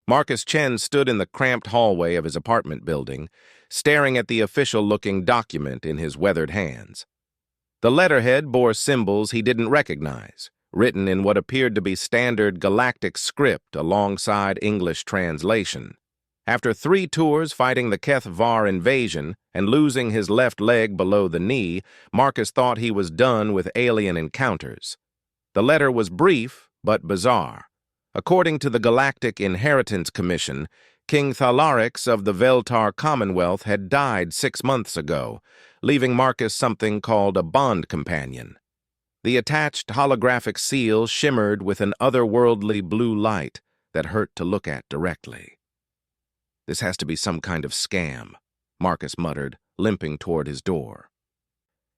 Marcus Chen stood in the cramped hallway of his apartment building, staring at the official-looking document in his weathered hands. The letterhead bore symbols he didn't recognize, written in what appeared to be standard galactic script alongside English translation. After 3 tours fighting the HFY invasion and losing his left leg below the knee, Marcus thought he was done with alien encounters. The letter was brief but bizarre. According to the Galactic Inheritance Commission, King Thalarix of the Veltar Commonwealth had died 6 months ago, leaving Marcus something called a bond companion. The attached holographic seal shimmered with an otherworldly blue light that hurt to look at directly. "This has to be some kind of scam," Marcus muttered, limping toward his door.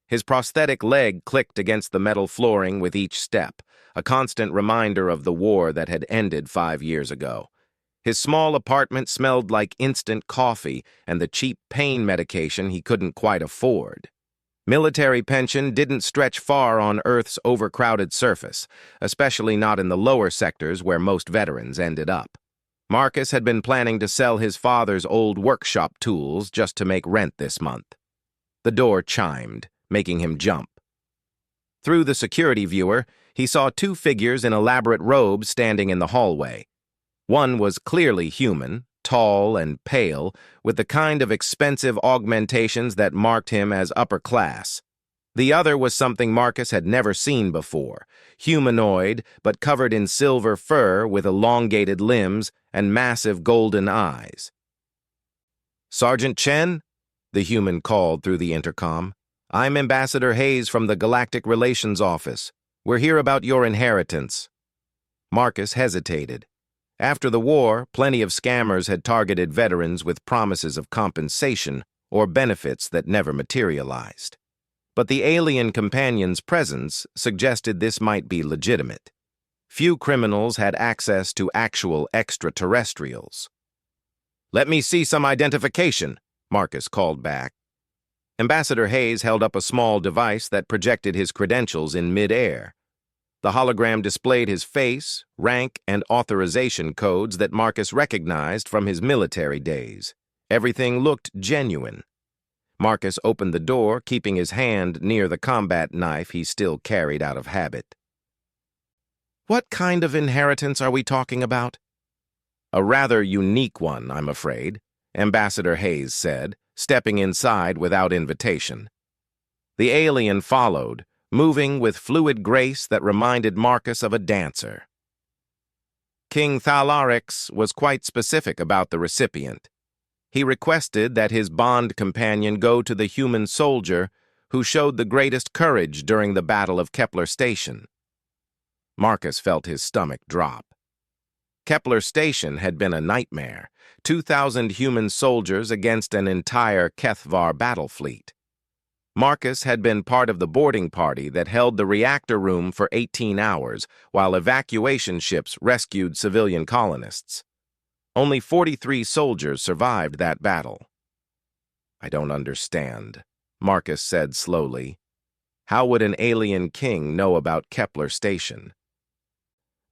His prosthetic leg clicked against the metal flooring with each step, a constant reminder of the war that had ended 5 years ago. His small apartment smelled like instant coffee and the cheap pain medication he couldn't quite afford. Military pension didn't stretch far on Earth's overcrowded surface, especially not in the lower sectors where most veterans ended up. Marcus had been planning to sell his father's old workshop tools just to make rent this month. The door chimed, making him jump. Through the security viewer, he saw 2 figures in elaborate robes standing in the hallway. One was clearly human, tall and pale, with the kind of expensive augmentations that marked him as upper class. The other was something Marcus had never seen before, humanoid but covered in silver fur with elongated limbs and massive golden eyes. "Sergeant Chen?" the human called through the intercom. "I'm Ambassador Hayes from the Galactic Relations Office. We're here about your inheritance." Marcus hesitated. After the war, plenty of scammers had targeted veterans with promises of compensation or benefits that never materialized. But the alien companion's presence suggested this might be legitimate. Few criminals had access to actual extraterrestrials. "Let me see some identification," Marcus called back. Ambassador Hayes held up a small device that projected his credentials in mid-air. The hologram displayed his face, rank, and authorization codes that Marcus recognized from his military days. Everything looked genuine. Marcus opened the door, keeping his hand near the combat knife he still carried out of habit. "What kind of inheritance are we talking about?" "A rather unique one, I'm afraid," Ambassador Hayes said, stepping inside without invitation. The alien followed, moving with fluid grace that reminded Marcus of a dancer. King Thalarix was quite specific about the recipient. He requested that his bond companion go to the human soldier who showed the greatest courage during the Battle of Kepler Station. Marcus felt his stomach drop. Kepler Station had been a nightmare, 2,000 human soldiers against an entire HFY battle fleet. Marcus had been part of the boarding party that held the reactor room for 18 hours while evacuation ships rescued civilian colonists. Only 43 soldiers survived that battle. "I don't understand," Marcus said slowly. "How would an alien king know about Kepler Station?"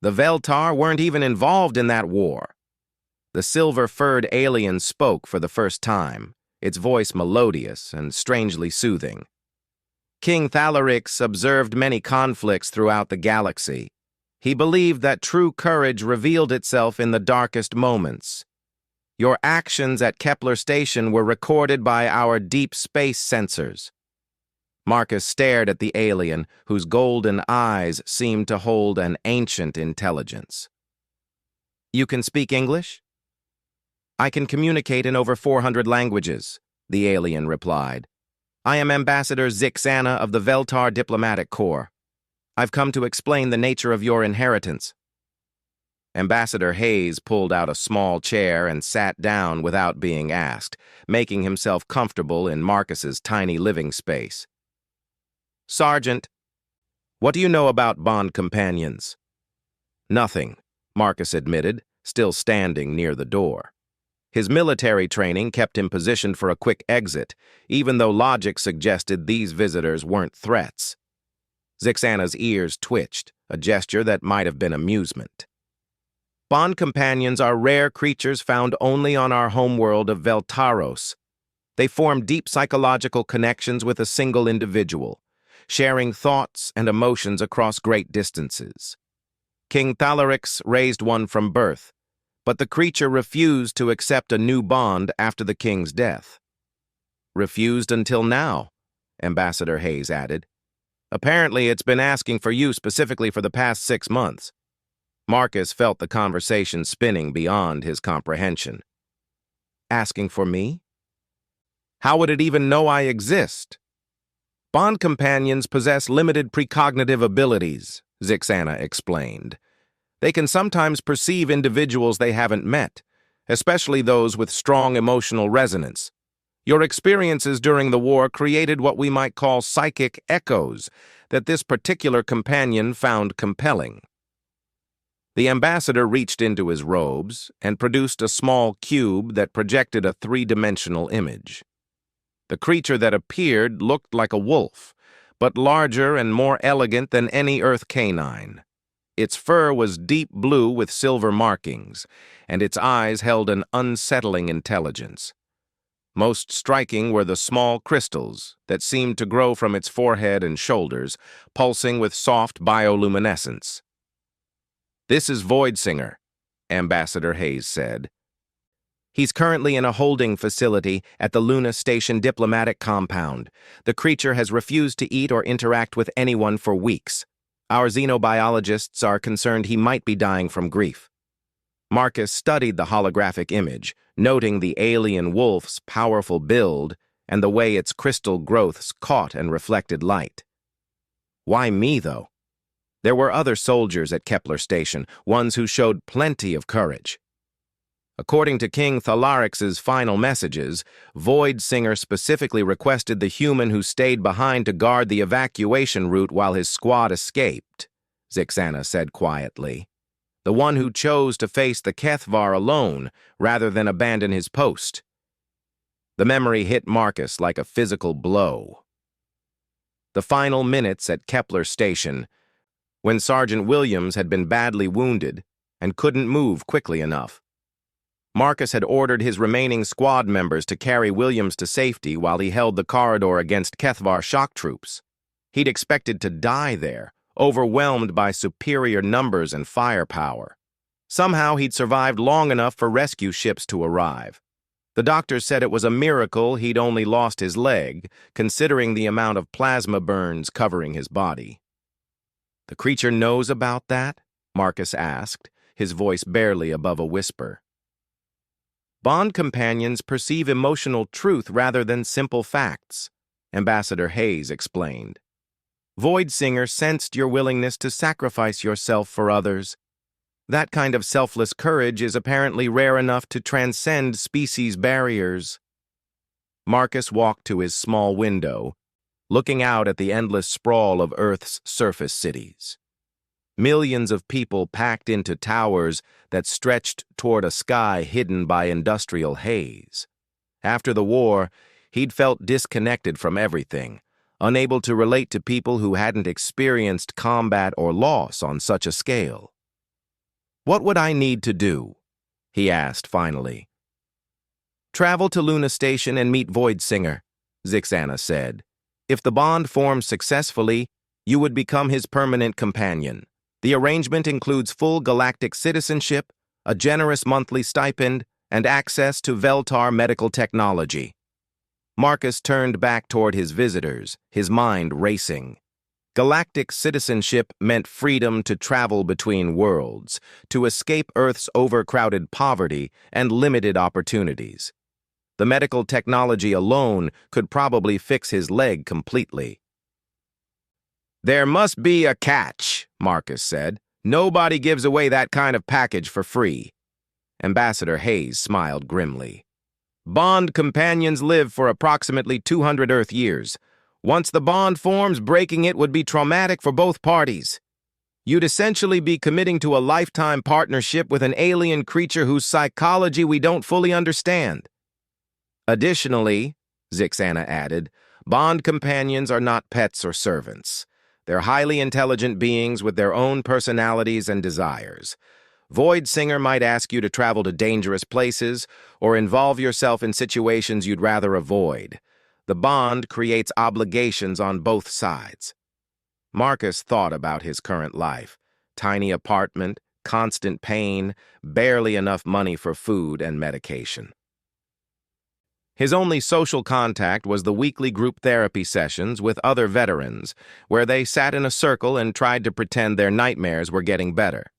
"The Veltar weren't even involved in that war." The silver-furred alien spoke for the first time, its voice melodious and strangely soothing. "King Thalarix observed many conflicts throughout the galaxy. He believed that true courage revealed itself in the darkest moments. Your actions at Kepler Station were recorded by our deep space sensors." Marcus stared at the alien, whose golden eyes seemed to hold an ancient intelligence. "You can speak English?" "I can communicate in over 400 languages," the alien replied. "I am Ambassador Zixana of the Veltar Diplomatic Corps. I've come to explain the nature of your inheritance." Ambassador Hayes pulled out a small chair and sat down without being asked, making himself comfortable in Marcus's tiny living space. "Sergeant, what do you know about bond companions?" "Nothing," Marcus admitted, still standing near the door. His military training kept him positioned for a quick exit, even though logic suggested these visitors weren't threats. Zixana's ears twitched, a gesture that might have been amusement. Bond companions are rare creatures found only on our homeworld of Veltaros. They form deep psychological connections with a single individual, sharing thoughts and emotions across great distances. King Thalarix raised one from birth, but the creature refused to accept a new bond after the king's death. Refused until now, Ambassador Hayes added. Apparently, it's been asking for you specifically for the past 6 months. Marcus felt the conversation spinning beyond his comprehension. Asking for me? How would it even know I exist? Bond companions possess limited precognitive abilities, Zixana explained. They can sometimes perceive individuals they haven't met, especially those with strong emotional resonance. Your experiences during the war created what we might call psychic echoes that this particular companion found compelling. The ambassador reached into his robes and produced a small cube that projected a three-dimensional image. The creature that appeared looked like a wolf, but larger and more elegant than any Earth canine. Its fur was deep blue with silver markings, and its eyes held an unsettling intelligence. Most striking were the small crystals that seemed to grow from its forehead and shoulders, pulsing with soft bioluminescence. This is Voidsinger, Ambassador Hayes said. He's currently in a holding facility at the Luna Station diplomatic compound. The creature has refused to eat or interact with anyone for weeks. Our xenobiologists are concerned he might be dying from grief. Marcus studied the holographic image, noting the alien wolf's powerful build and the way its crystal growths caught and reflected light. Why me, though? There were other soldiers at Kepler Station, ones who showed plenty of courage. According to King Thalarix's final messages, Voidsinger specifically requested the human who stayed behind to guard the evacuation route while his squad escaped, Zixana said quietly. The one who chose to face the Kethvar alone rather than abandon his post. The memory hit Marcus like a physical blow. The final minutes at Kepler Station, when Sergeant Williams had been badly wounded and couldn't move quickly enough. Marcus had ordered his remaining squad members to carry Williams to safety while he held the corridor against Kethvar shock troops. He'd expected to die there, overwhelmed by superior numbers and firepower. Somehow he'd survived long enough for rescue ships to arrive. The doctors said it was a miracle he'd only lost his leg, considering the amount of plasma burns covering his body. The creature knows about that? Marcus asked, his voice barely above a whisper. Bond companions perceive emotional truth rather than simple facts, Ambassador Hayes explained. Voidsinger sensed your willingness to sacrifice yourself for others. That kind of selfless courage is apparently rare enough to transcend species barriers. Marcus walked to his small window, looking out at the endless sprawl of Earth's surface cities. Millions of people packed into towers that stretched toward a sky hidden by industrial haze. After the war, he'd felt disconnected from everything, unable to relate to people who hadn't experienced combat or loss on such a scale. What would I need to do? He asked finally. Travel to Luna Station and meet Voidsinger, Zixana said. If the bond forms successfully, you would become his permanent companion. The arrangement includes full galactic citizenship, a generous monthly stipend, and access to Veltar medical technology. Marcus turned back toward his visitors, his mind racing. Galactic citizenship meant freedom to travel between worlds, to escape Earth's overcrowded poverty and limited opportunities. The medical technology alone could probably fix his leg completely. There must be a catch, Marcus said. Nobody gives away that kind of package for free. Ambassador Hayes smiled grimly. Bond companions live for approximately 200 Earth years. Once the bond forms, breaking it would be traumatic for both parties. You'd essentially be committing to a lifetime partnership with an alien creature whose psychology we don't fully understand. Additionally, Zixana added, bond companions are not pets or servants. They're highly intelligent beings with their own personalities and desires. Void Singer might ask you to travel to dangerous places or involve yourself in situations you'd rather avoid. The bond creates obligations on both sides. Marcus thought about his current life. Tiny apartment, constant pain, barely enough money for food and medication. His only social contact was the weekly group therapy sessions with other veterans, where they sat in a circle and tried to pretend their nightmares were getting better.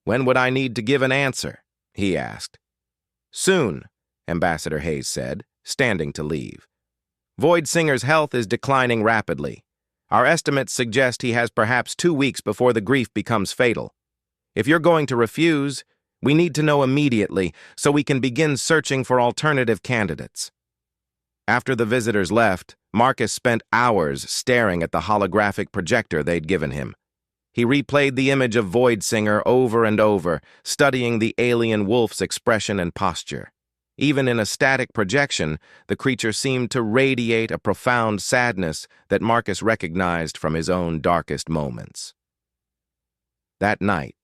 "When would I need to give an answer?" he asked. "Soon," Ambassador Hayes said, standing to leave. "Void Singer's health is declining rapidly. Our estimates suggest he has perhaps 2 weeks before the grief becomes fatal. If you're going to refuse, we need to know immediately so we can begin searching for alternative candidates." After the visitors left, Marcus spent hours staring at the holographic projector they'd given him. He replayed the image of Void Singer over and over, studying the alien wolf's expression and posture. Even in a static projection, the creature seemed to radiate a profound sadness that Marcus recognized from his own darkest moments. That night,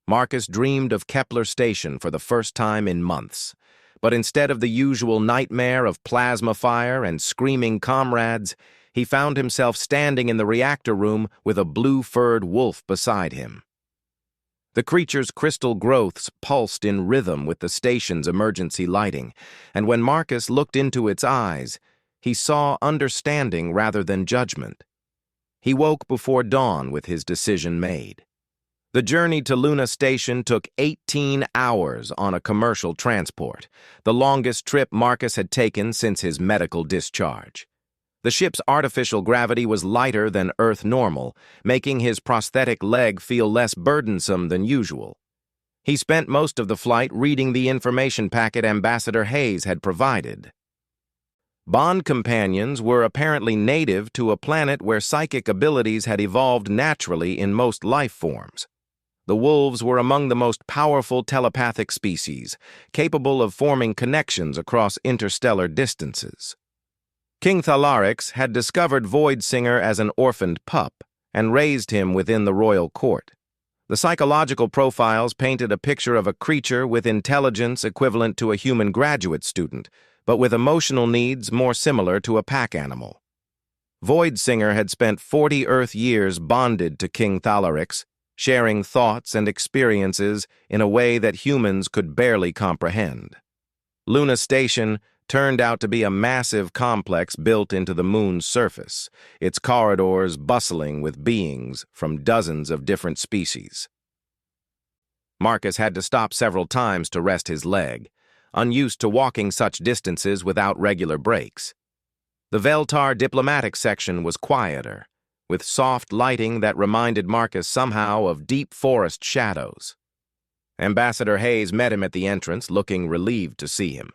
Marcus dreamed of Kepler Station for the first time in months, but instead of the usual nightmare of plasma fire and screaming comrades, he found himself standing in the reactor room with a blue-furred wolf beside him. The creature's crystal growths pulsed in rhythm with the station's emergency lighting, and when Marcus looked into its eyes, he saw understanding rather than judgment. He woke before dawn with his decision made. The journey to Luna Station took 18 hours on a commercial transport, the longest trip Marcus had taken since his medical discharge. The ship's artificial gravity was lighter than Earth normal, making his prosthetic leg feel less burdensome than usual. He spent most of the flight reading the information packet Ambassador Hayes had provided. Bond companions were apparently native to a planet where psychic abilities had evolved naturally in most life forms. The wolves were among the most powerful telepathic species, capable of forming connections across interstellar distances. King Thalarix had discovered Void Singer as an orphaned pup and raised him within the royal court. The psychological profiles painted a picture of a creature with intelligence equivalent to a human graduate student, but with emotional needs more similar to a pack animal. Void Singer had spent 40 Earth years bonded to King Thalarix, sharing thoughts and experiences in a way that humans could barely comprehend. Luna Station turned out to be a massive complex built into the moon's surface, its corridors bustling with beings from dozens of different species. Marcus had to stop several times to rest his leg, unused to walking such distances without regular breaks. The Veltar diplomatic section was quieter, with soft lighting that reminded Marcus somehow of deep forest shadows. Ambassador Hayes met him at the entrance, looking relieved to see him.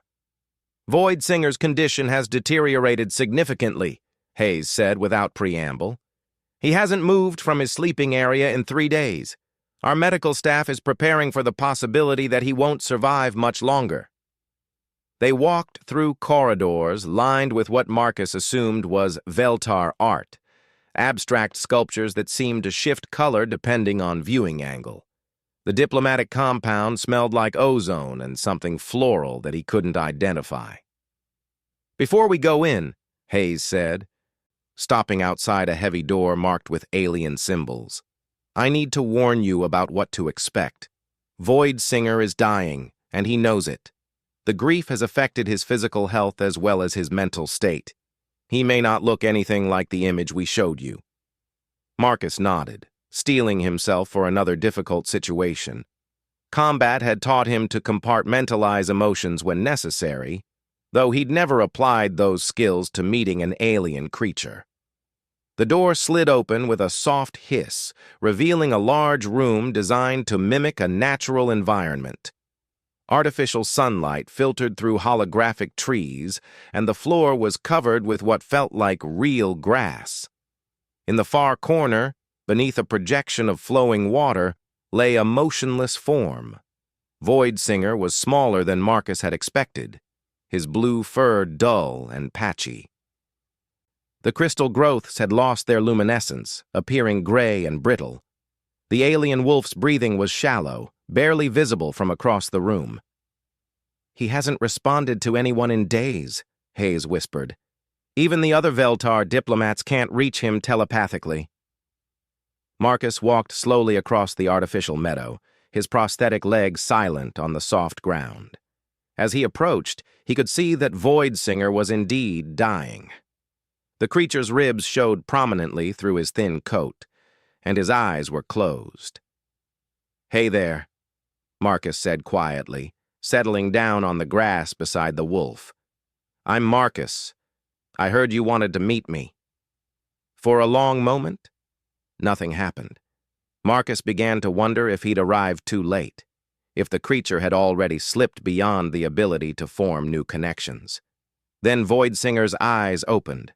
"Void Singer's condition has deteriorated significantly," Hayes said without preamble. "He hasn't moved from his sleeping area in 3 days. Our medical staff is preparing for the possibility that he won't survive much longer." They walked through corridors lined with what Marcus assumed was Veltar art, abstract sculptures that seemed to shift color depending on viewing angle. The diplomatic compound smelled like ozone and something floral that he couldn't identify. "Before we go in," Hayes said, stopping outside a heavy door marked with alien symbols, "I need to warn you about what to expect. Void Singer is dying, and he knows it. The grief has affected his physical health as well as his mental state. He may not look anything like the image we showed you." Marcus nodded, steeling himself for another difficult situation. Combat had taught him to compartmentalize emotions when necessary, though he'd never applied those skills to meeting an alien creature. The door slid open with a soft hiss, revealing a large room designed to mimic a natural environment. Artificial sunlight filtered through holographic trees, and the floor was covered with what felt like real grass. In the far corner, beneath a projection of flowing water, lay a motionless form. Void Singer was smaller than Marcus had expected, his blue fur dull and patchy. The crystal growths had lost their luminescence, appearing gray and brittle. The alien wolf's breathing was shallow, barely visible from across the room. "He hasn't responded to anyone in days," Hayes whispered. "Even the other Veltar diplomats can't reach him telepathically." Marcus walked slowly across the artificial meadow, his prosthetic legs silent on the soft ground. As he approached, he could see that Void Singer was indeed dying. The creature's ribs showed prominently through his thin coat, and his eyes were closed. "Hey there," Marcus said quietly, settling down on the grass beside the wolf. "I'm Marcus. I heard you wanted to meet me." For a long moment, nothing happened. Marcus began to wonder if he'd arrived too late, if the creature had already slipped beyond the ability to form new connections. Then Void Singer's eyes opened,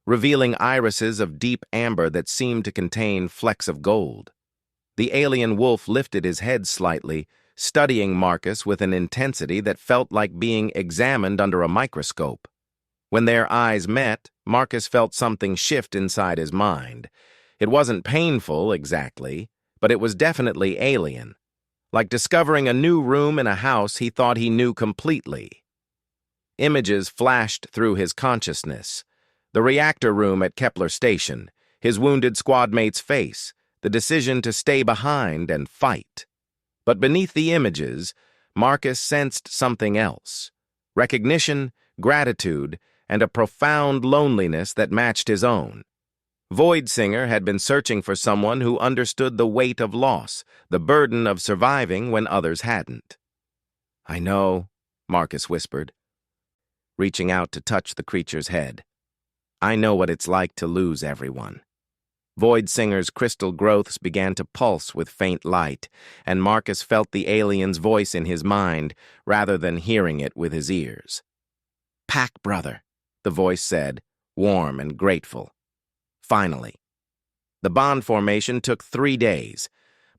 revealing irises of deep amber that seemed to contain flecks of gold. The alien wolf lifted his head slightly, studying Marcus with an intensity that felt like being examined under a microscope. When their eyes met, Marcus felt something shift inside his mind. It wasn't painful, exactly, but it was definitely alien, like discovering a new room in a house he thought he knew completely. Images flashed through his consciousness. The reactor room at Kepler Station, his wounded squad mate's face, the decision to stay behind and fight. But beneath the images, Marcus sensed something else: recognition, gratitude, and a profound loneliness that matched his own. Void Singer had been searching for someone who understood the weight of loss, the burden of surviving when others hadn't. "I know," Marcus whispered, reaching out to touch the creature's head. "I know what it's like to lose everyone." Void Singer's crystal growths began to pulse with faint light, and Marcus felt the alien's voice in his mind rather than hearing it with his ears. "Pack, brother," the voice said, warm and grateful. Finally. The bond formation took 3 days.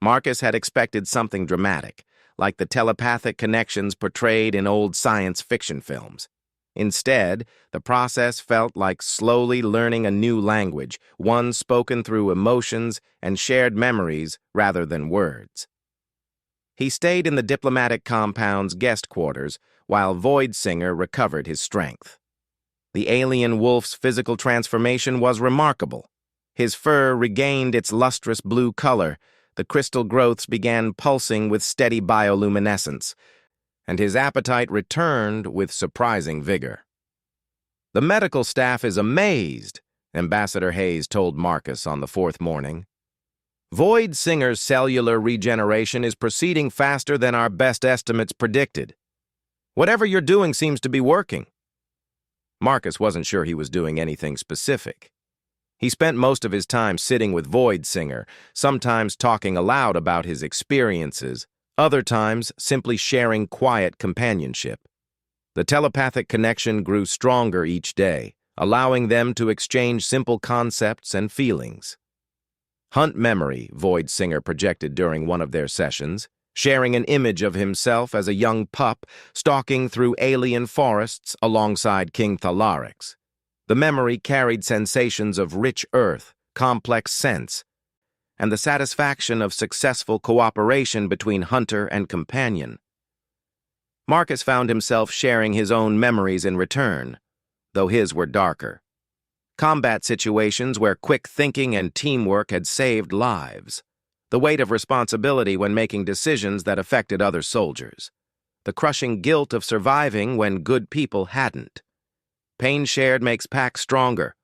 Marcus had expected something dramatic, like the telepathic connections portrayed in old science fiction films. Instead, the process felt like slowly learning a new language, one spoken through emotions and shared memories rather than words. He stayed in the diplomatic compound's guest quarters while Void Singer recovered his strength. The alien wolf's physical transformation was remarkable. His fur regained its lustrous blue color, the crystal growths began pulsing with steady bioluminescence, and his appetite returned with surprising vigor. "The medical staff is amazed," Ambassador Hayes told Marcus on the 4th morning. "Void Singer's cellular regeneration is proceeding faster than our best estimates predicted. Whatever you're doing seems to be working." Marcus wasn't sure he was doing anything specific. He spent most of his time sitting with Void Singer, sometimes talking aloud about his experiences, other times simply sharing quiet companionship. The telepathic connection grew stronger each day, allowing them to exchange simple concepts and feelings. Hunt memory, Void Singer projected during one of their sessions, sharing an image of himself as a young pup stalking through alien forests alongside King Thalarix. The memory carried sensations of rich earth, complex sense, and the satisfaction of successful cooperation between hunter and companion. Marcus found himself sharing his own memories in return, though his were darker. Combat situations where quick thinking and teamwork had saved lives. The weight of responsibility when making decisions that affected other soldiers. The crushing guilt of surviving when good people hadn't. "Pain shared makes packs stronger,"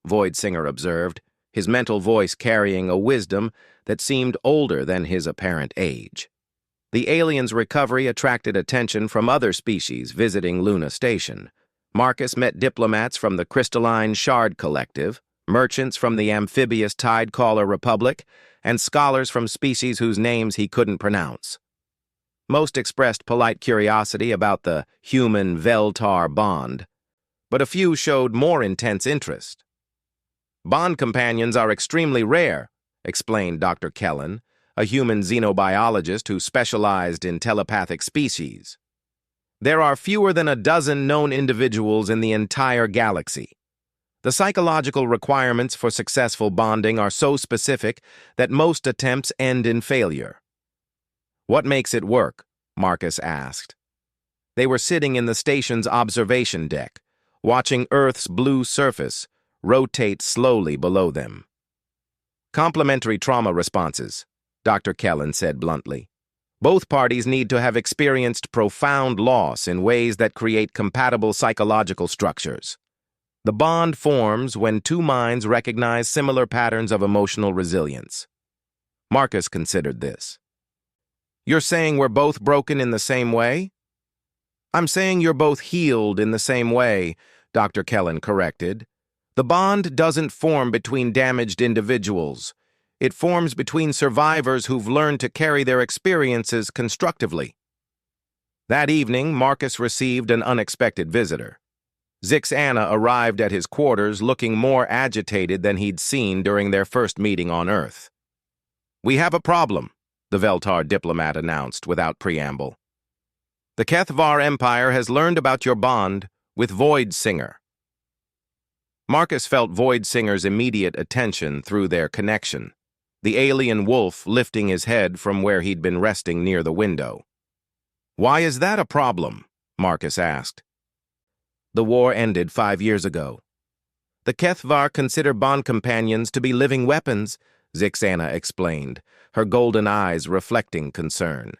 Void Singer observed, his mental voice carrying a wisdom that seemed older than his apparent age. The alien's recovery attracted attention from other species visiting Luna Station. Marcus met diplomats from the Crystalline Shard Collective, merchants from the amphibious Tidecaller Republic, and scholars from species whose names he couldn't pronounce. Most expressed polite curiosity about the human-Veltar bond, but a few showed more intense interest. "Bond companions are extremely rare," explained Dr. Kellen, a human xenobiologist who specialized in telepathic species. "There are fewer than a dozen known individuals in the entire galaxy. The psychological requirements for successful bonding are so specific that most attempts end in failure. What makes it work? Marcus asked. They were sitting in the station's observation deck, watching Earth's blue surface rotate slowly below them. Complementary trauma responses, Dr. Kellen said bluntly. Both parties need to have experienced profound loss in ways that create compatible psychological structures. The bond forms when two minds recognize similar patterns of emotional resilience. Marcus considered this. You're saying we're both broken in the same way? I'm saying you're both healed in the same way, Dr. Kellen corrected. The bond doesn't form between damaged individuals. It forms between survivors who've learned to carry their experiences constructively. That evening, Marcus received an unexpected visitor. Zixana arrived at his quarters looking more agitated than he'd seen during their first meeting on Earth. We have a problem, the Veltar diplomat announced without preamble. The Kethvar Empire has learned about your bond with Void Singer. Marcus felt Void Singer's immediate attention through their connection, the alien wolf lifting his head from where he'd been resting near the window. Why is that a problem? Marcus asked. The war ended 5 years ago. The Kethvar consider bond companions to be living weapons, Zixana explained, her golden eyes reflecting concern.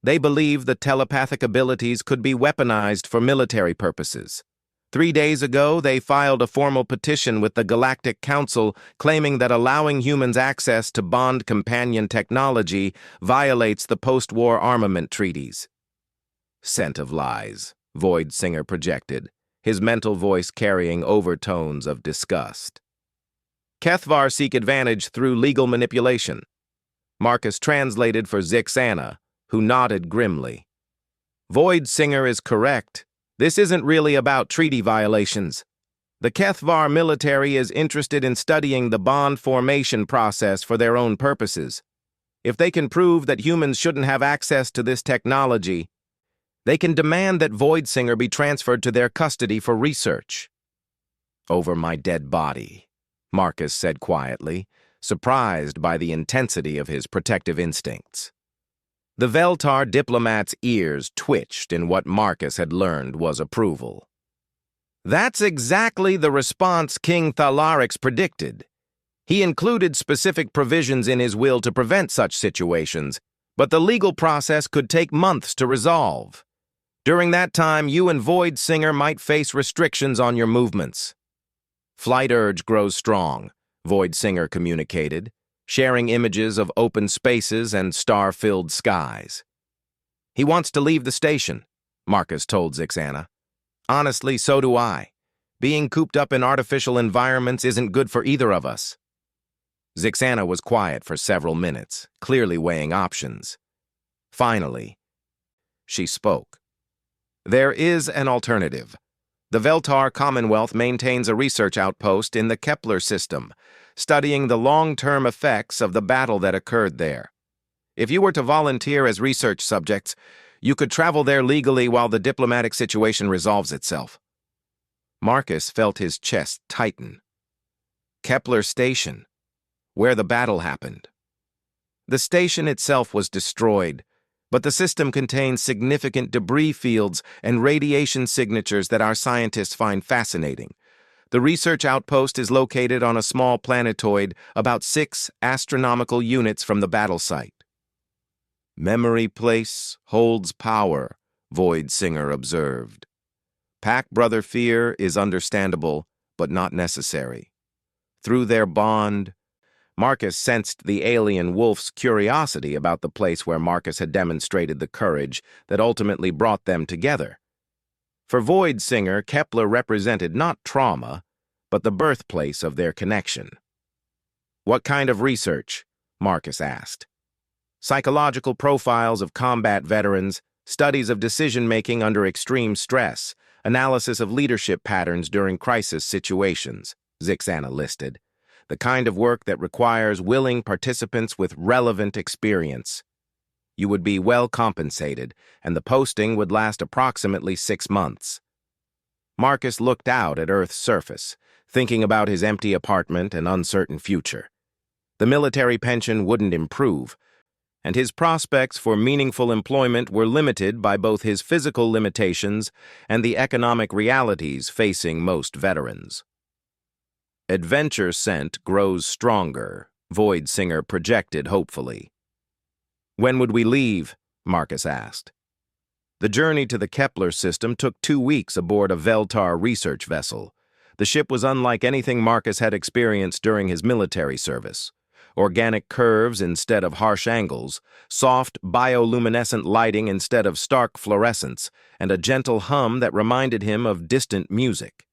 They believe the telepathic abilities could be weaponized for military purposes. 3 days ago, they filed a formal petition with the Galactic Council claiming that allowing humans access to bond companion technology violates the post-war armament treaties. Scent of lies, Void Singer projected, his mental voice carrying overtones of disgust. Kethvar seek advantage through legal manipulation. Marcus translated for Zixana, who nodded grimly. Void Singer is correct. This isn't really about treaty violations. The Kethvar military is interested in studying the bond formation process for their own purposes. If they can prove that humans shouldn't have access to this technology, they can demand that Void Singer be transferred to their custody for research. Over my dead body, Marcus said quietly, surprised by the intensity of his protective instincts. The Veltar diplomat's ears twitched in what Marcus had learned was approval. That's exactly the response King Thalarix predicted. He included specific provisions in his will to prevent such situations, but the legal process could take months to resolve. During that time, you and Void Singer might face restrictions on your movements. Flight urge grows strong, Void Singer communicated, sharing images of open spaces and star-filled skies. He wants to leave the station, Marcus told Zixana. Honestly, so do I. Being cooped up in artificial environments isn't good for either of us. Zixana was quiet for several minutes, clearly weighing options. Finally, she spoke. There is an alternative. The Veltar Commonwealth maintains a research outpost in the Kepler system, studying the long-term effects of the battle that occurred there. If you were to volunteer as research subjects, you could travel there legally while the diplomatic situation resolves itself. Marcus felt his chest tighten. Kepler Station, where the battle happened. The station itself was destroyed, but the system contains significant debris fields and radiation signatures that our scientists find fascinating. The research outpost is located on a small planetoid about 6 astronomical units from the battle site. Memory Place holds power, Void Singer observed. Pack-brother fear is understandable, but not necessary. Through their bond, Marcus sensed the alien wolf's curiosity about the place where Marcus had demonstrated the courage that ultimately brought them together. For Void Singer, Kepler represented not trauma, but the birthplace of their connection. What kind of research? Marcus asked. Psychological profiles of combat veterans, studies of decision-making under extreme stress, analysis of leadership patterns during crisis situations, Zixana listed. The kind of work that requires willing participants with relevant experience. You would be well compensated, and the posting would last approximately 6 months. Marcus looked out at Earth's surface, thinking about his empty apartment and uncertain future. The military pension wouldn't improve, and his prospects for meaningful employment were limited by both his physical limitations and the economic realities facing most veterans. Adventure scent grows stronger, Void Singer projected hopefully. When would we leave? Marcus asked. The journey to the Kepler system took 2 weeks aboard a Veltar research vessel. The ship was unlike anything Marcus had experienced during his military service. Organic curves instead of harsh angles, soft bioluminescent lighting instead of stark fluorescence, and a gentle hum that reminded him of distant music.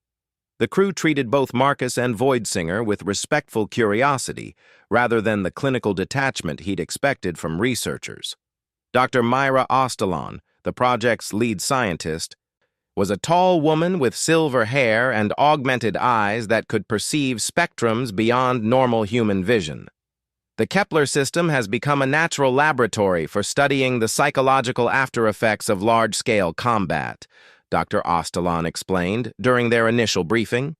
The crew treated both Marcus and Void Singer with respectful curiosity, rather than the clinical detachment he'd expected from researchers. Dr. Myra Ostalon, the project's lead scientist, was a tall woman with silver hair and augmented eyes that could perceive spectrums beyond normal human vision. The Kepler system has become a natural laboratory for studying the psychological aftereffects of large-scale combat, Dr. Ostalon explained during their initial briefing.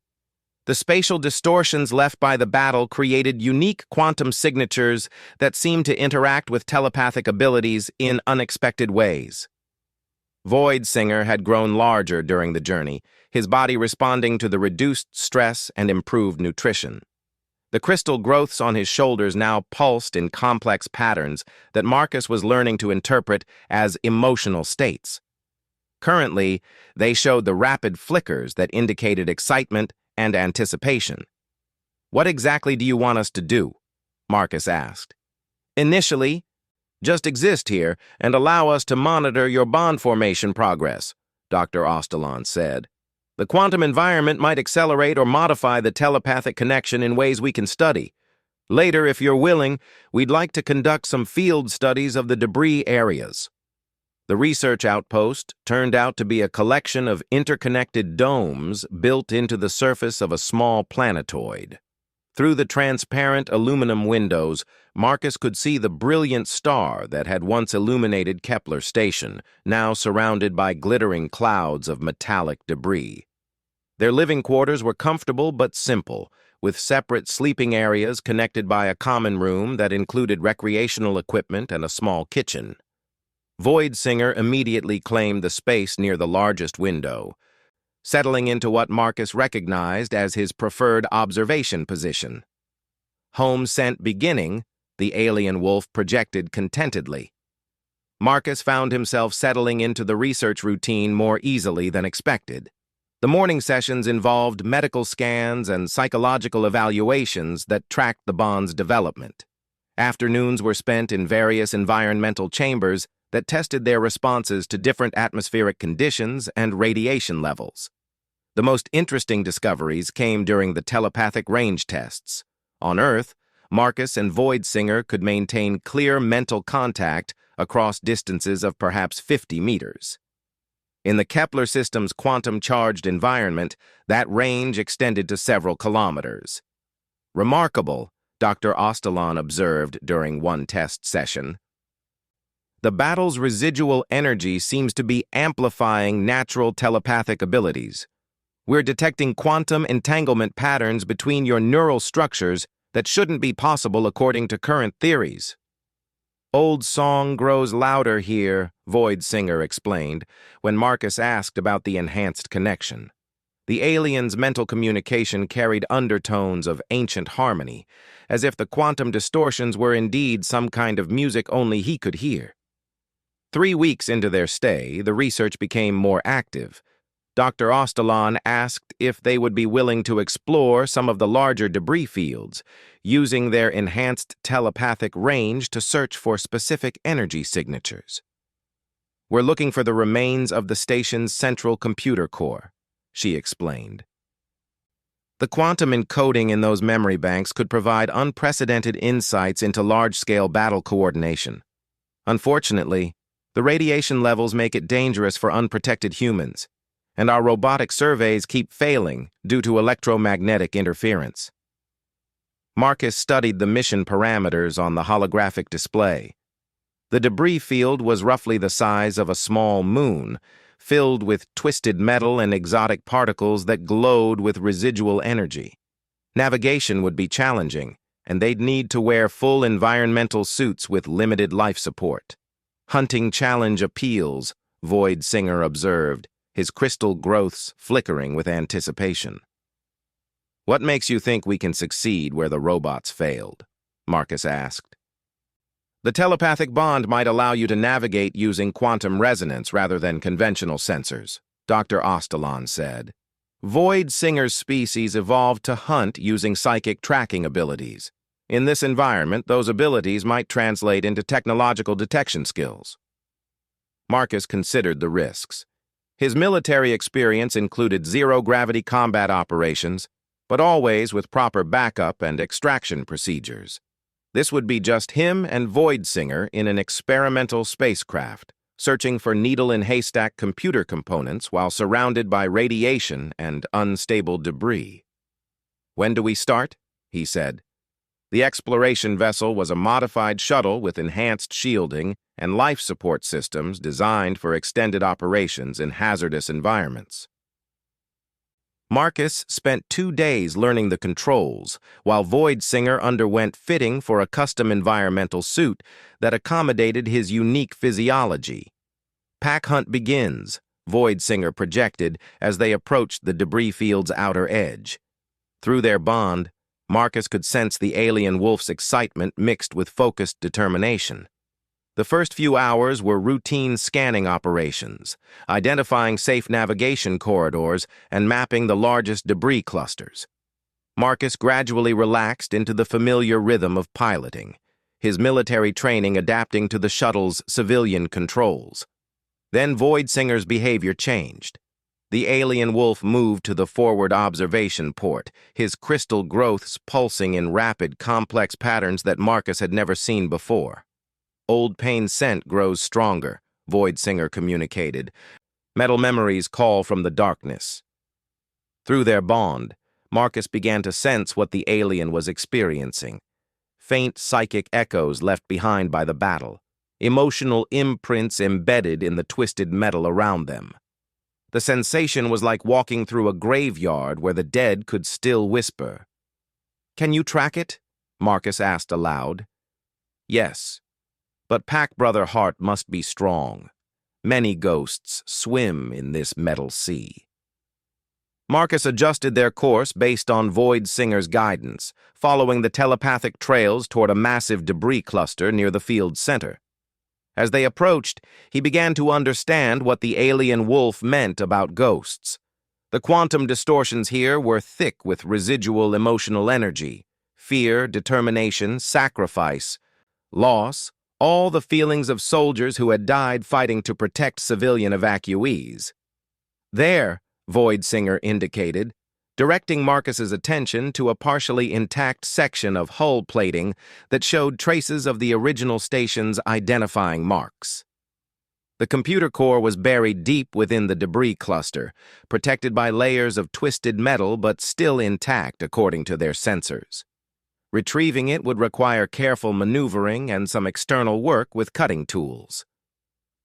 The spatial distortions left by the battle created unique quantum signatures that seemed to interact with telepathic abilities in unexpected ways. Void Singer had grown larger during the journey, his body responding to the reduced stress and improved nutrition. The crystal growths on his shoulders now pulsed in complex patterns that Marcus was learning to interpret as emotional states. Currently, they showed the rapid flickers that indicated excitement and anticipation. "What exactly do you want us to do?" Marcus asked. "Initially, just exist here and allow us to monitor your bond formation progress," Dr. Ostalon said. "The quantum environment might accelerate or modify the telepathic connection in ways we can study. Later, if you're willing, we'd like to conduct some field studies of the debris areas." The research outpost turned out to be a collection of interconnected domes built into the surface of a small planetoid. Through the transparent aluminum windows, Marcus could see the brilliant star that had once illuminated Kepler Station, now surrounded by glittering clouds of metallic debris. Their living quarters were comfortable but simple, with separate sleeping areas connected by a common room that included recreational equipment and a small kitchen. Void Singer immediately claimed the space near the largest window, settling into what Marcus recognized as his preferred observation position. Home scent beginning, the alien wolf projected contentedly. Marcus found himself settling into the research routine more easily than expected. The morning sessions involved medical scans and psychological evaluations that tracked the bond's development. Afternoons were spent in various environmental chambers that tested their responses to different atmospheric conditions and radiation levels. The most interesting discoveries came during the telepathic range tests. On Earth, Marcus and Void Singer could maintain clear mental contact across distances of perhaps 50 meters. In the Kepler system's quantum-charged environment, that range extended to several kilometers. "Remarkable," Dr. Ostalon observed during one test session. "The battle's residual energy seems to be amplifying natural telepathic abilities. We're detecting quantum entanglement patterns between your neural structures that shouldn't be possible according to current theories." "Old song grows louder here," Void Singer explained, when Marcus asked about the enhanced connection. The alien's mental communication carried undertones of ancient harmony, as if the quantum distortions were indeed some kind of music only he could hear. 3 weeks into their stay, the research became more active. Dr. Ostalon asked if they would be willing to explore some of the larger debris fields, using their enhanced telepathic range to search for specific energy signatures. "We're looking for the remains of the station's central computer core," she explained. The quantum encoding in those memory banks could provide unprecedented insights into large-scale battle coordination. Unfortunately, the radiation levels make it dangerous for unprotected humans, and our robotic surveys keep failing due to electromagnetic interference. Marcus studied the mission parameters on the holographic display. The debris field was roughly the size of a small moon, filled with twisted metal and exotic particles that glowed with residual energy. Navigation would be challenging, and they'd need to wear full environmental suits with limited life support. Hunting challenge appeals, Void Singer observed, his crystal growths flickering with anticipation. "What makes you think we can succeed where the robots failed?" Marcus asked. "The telepathic bond might allow you to navigate using quantum resonance rather than conventional sensors," Dr. Ostalon said. "Void Singer's species evolved to hunt using psychic tracking abilities. In this environment, those abilities might translate into technological detection skills." Marcus considered the risks. His military experience included zero-gravity combat operations, but always with proper backup and extraction procedures. This would be just him and Void Singer in an experimental spacecraft, searching for needle-in-haystack computer components while surrounded by radiation and unstable debris. "When do we start?" he said. The exploration vessel was a modified shuttle with enhanced shielding and life support systems designed for extended operations in hazardous environments. Marcus spent 2 days learning the controls, while Void Singer underwent fitting for a custom environmental suit that accommodated his unique physiology. "Pack hunt begins," Void Singer projected as they approached the debris field's outer edge. Through their bond, Marcus could sense the alien wolf's excitement mixed with focused determination. The first few hours were routine scanning operations, identifying safe navigation corridors and mapping the largest debris clusters. Marcus gradually relaxed into the familiar rhythm of piloting, his military training adapting to the shuttle's civilian controls. Then Void Singer's behavior changed. The alien wolf moved to the forward observation port, his crystal growths pulsing in rapid, complex patterns that Marcus had never seen before. "Old pain scent grows stronger," Void Singer communicated. "Metal memories call from the darkness." Through their bond, Marcus began to sense what the alien was experiencing. Faint psychic echoes left behind by the battle, emotional imprints embedded in the twisted metal around them. The sensation was like walking through a graveyard where the dead could still whisper. "Can you track it?" Marcus asked aloud. "Yes, but Pack Brother Heart must be strong. Many ghosts swim in this metal sea." Marcus adjusted their course based on Void Singer's guidance, following the telepathic trails toward a massive debris cluster near the field's center. As they approached, he began to understand what the alien wolf meant about ghosts. The quantum distortions here were thick with residual emotional energy, fear, determination, sacrifice, loss, all the feelings of soldiers who had died fighting to protect civilian evacuees. "There," Void Singer indicated, directing Marcus's attention to a partially intact section of hull plating that showed traces of the original station's identifying marks. The computer core was buried deep within the debris cluster, protected by layers of twisted metal but still intact according to their sensors. Retrieving it would require careful maneuvering and some external work with cutting tools.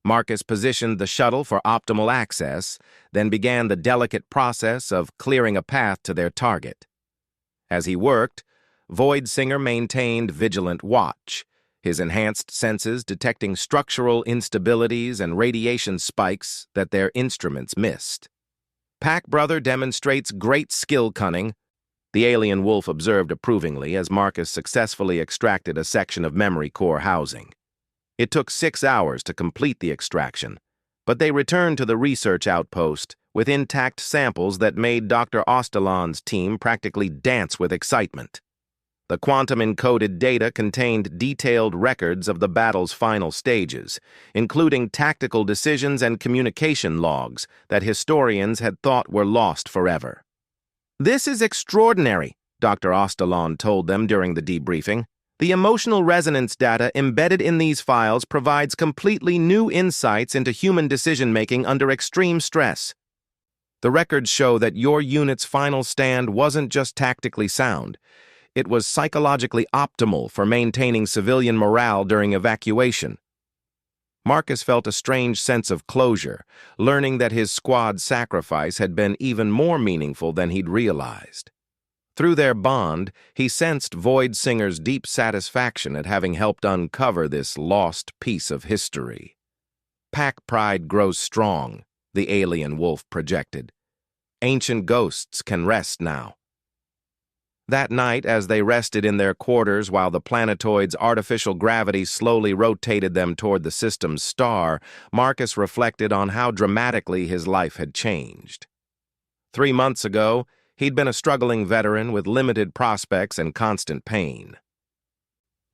Marcus positioned the shuttle for optimal access, then began the delicate process of clearing a path to their target. As he worked, Void Singer maintained vigilant watch, his enhanced senses detecting structural instabilities and radiation spikes that their instruments missed. "Pack Brother demonstrates great skill cunning," the alien wolf observed approvingly as Marcus successfully extracted a section of memory core housing. It took 6 hours to complete the extraction, but they returned to the research outpost with intact samples that made Dr. Ostalon's team practically dance with excitement. The quantum-encoded data contained detailed records of the battle's final stages, including tactical decisions and communication logs that historians had thought were lost forever. "This is extraordinary," Dr. Ostalon told them during the debriefing. "The emotional resonance data embedded in these files provides completely new insights into human decision-making under extreme stress. The records show that your unit's final stand wasn't just tactically sound. It was psychologically optimal for maintaining civilian morale during evacuation." Marcus felt a strange sense of closure, learning that his squad's sacrifice had been even more meaningful than he'd realized. Through their bond, he sensed Void Singer's deep satisfaction at having helped uncover this lost piece of history. Pack pride grows strong, the alien wolf projected. Ancient ghosts can rest now. That night, as they rested in their quarters while the planetoid's artificial gravity slowly rotated them toward the system's star, Marcus reflected on how dramatically his life had changed. 3 months ago, he'd been a struggling veteran with limited prospects and constant pain.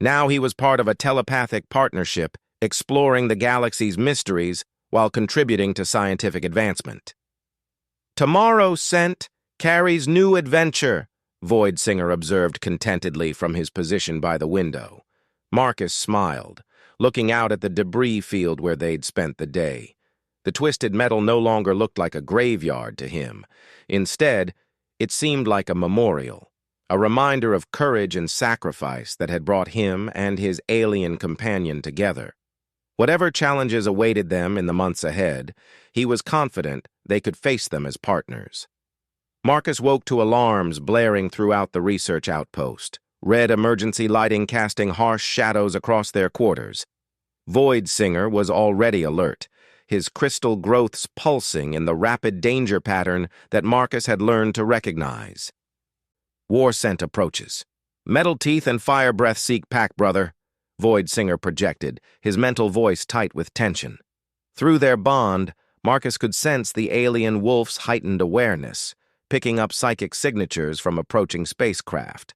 Now he was part of a telepathic partnership, exploring the galaxy's mysteries while contributing to scientific advancement. "Tomorrow sent carries new adventure," Void Singer observed contentedly from his position by the window. Marcus smiled, looking out at the debris field where they'd spent the day. The twisted metal no longer looked like a graveyard to him. Instead, it seemed like a memorial, a reminder of courage and sacrifice that had brought him and his alien companion together. Whatever challenges awaited them in the months ahead, he was confident they could face them as partners. Marcus woke to alarms blaring throughout the research outpost, red emergency lighting casting harsh shadows across their quarters. Void Singer was already alert, his crystal growths pulsing in the rapid danger pattern that Marcus had learned to recognize. "War scent approaches. Metal teeth and fire breath seek pack, brother," Void Singer projected, his mental voice tight with tension. Through their bond, Marcus could sense the alien wolf's heightened awareness, picking up psychic signatures from approaching spacecraft.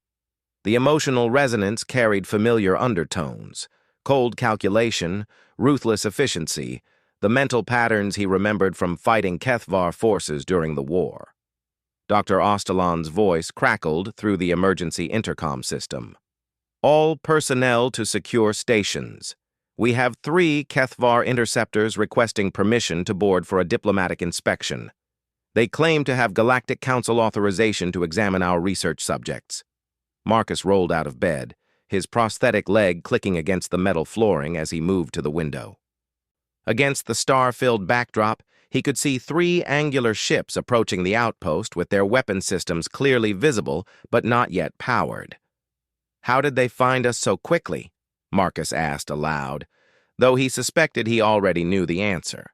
The emotional resonance carried familiar undertones: cold calculation, ruthless efficiency, the mental patterns he remembered from fighting Kethvar forces during the war. Dr. Ostalon's voice crackled through the emergency intercom system. "All personnel to secure stations. We have 3 Kethvar interceptors requesting permission to board for a diplomatic inspection. They claim to have Galactic Council authorization to examine our research subjects." Marcus rolled out of bed, his prosthetic leg clicking against the metal flooring as he moved to the window. Against the star-filled backdrop, he could see 3 angular ships approaching the outpost with their weapon systems clearly visible but not yet powered. "How did they find us so quickly?" Marcus asked aloud, though he suspected he already knew the answer.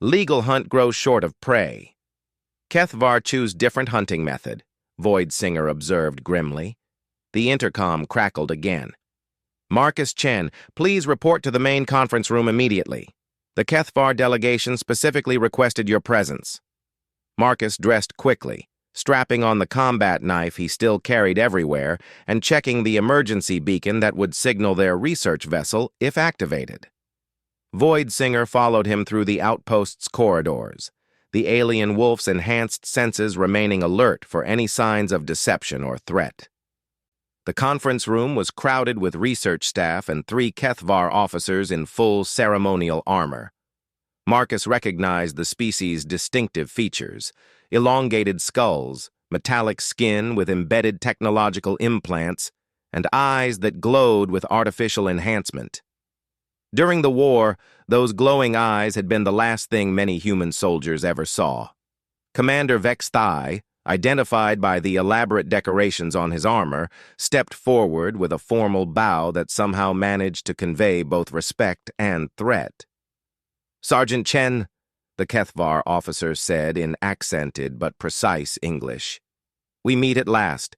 "Legal hunt grows short of prey. Kethvar choose different hunting method," Void Singer observed grimly. The intercom crackled again. "Marcus Chen, please report to the main conference room immediately. The Kethvar delegation specifically requested your presence." Marcus dressed quickly, strapping on the combat knife he still carried everywhere and checking the emergency beacon that would signal their research vessel if activated. Void Singer followed him through the outpost's corridors, the alien wolf's enhanced senses remaining alert for any signs of deception or threat. The conference room was crowded with research staff and 3 Kethvar officers in full ceremonial armor. Marcus recognized the species' distinctive features: elongated skulls, metallic skin with embedded technological implants, and eyes that glowed with artificial enhancement. During the war, those glowing eyes had been the last thing many human soldiers ever saw. Commander Vexthai, identified by the elaborate decorations on his armor, stepped forward with a formal bow that somehow managed to convey both respect and threat. "Sergeant Chen," the Kethvar officer said in accented but precise English, "we meet at last.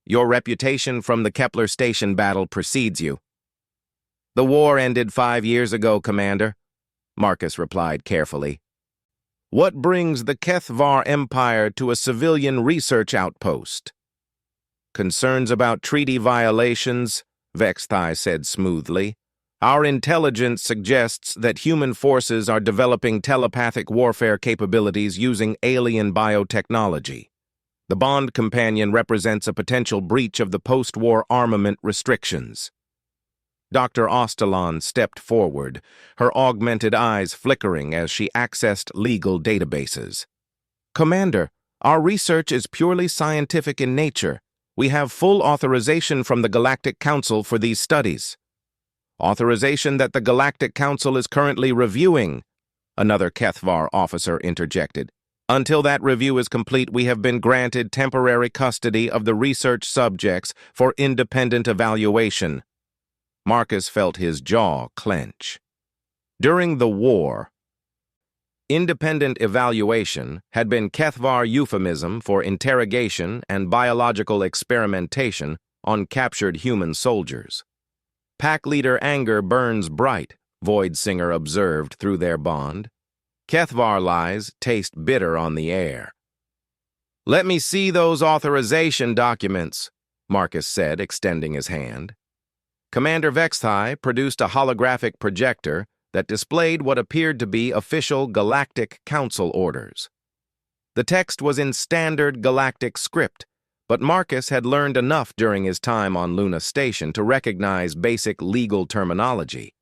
Your reputation from the Kepler Station battle precedes you." "The war ended 5 years ago, Commander," Marcus replied carefully. "What brings the Kethvar Empire to a civilian research outpost?" "Concerns about treaty violations," Vexthai said smoothly. "Our intelligence suggests that human forces are developing telepathic warfare capabilities using alien biotechnology. The bond companion represents a potential breach of the post-war armament restrictions." Dr. Ostalon stepped forward, her augmented eyes flickering as she accessed legal databases. "Commander, our research is purely scientific in nature. We have full authorization from the Galactic Council for these studies." Authorization that the Galactic Council is currently reviewing, another Kethvar officer interjected. Until that review is complete, we have been granted temporary custody of the research subjects for independent evaluation. Marcus felt his jaw clench. During the war, independent evaluation had been Kethvar euphemism for interrogation and biological experimentation on captured human soldiers. Pack leader anger burns bright, Void Singer observed through their bond. Kethvar lies taste bitter on the air. Let me see those authorization documents, Marcus said, extending his hand. Commander Vexthai produced a holographic projector that displayed what appeared to be official Galactic Council orders. The text was in standard galactic script, but Marcus had learned enough during his time on Luna Station to recognize basic legal terminology.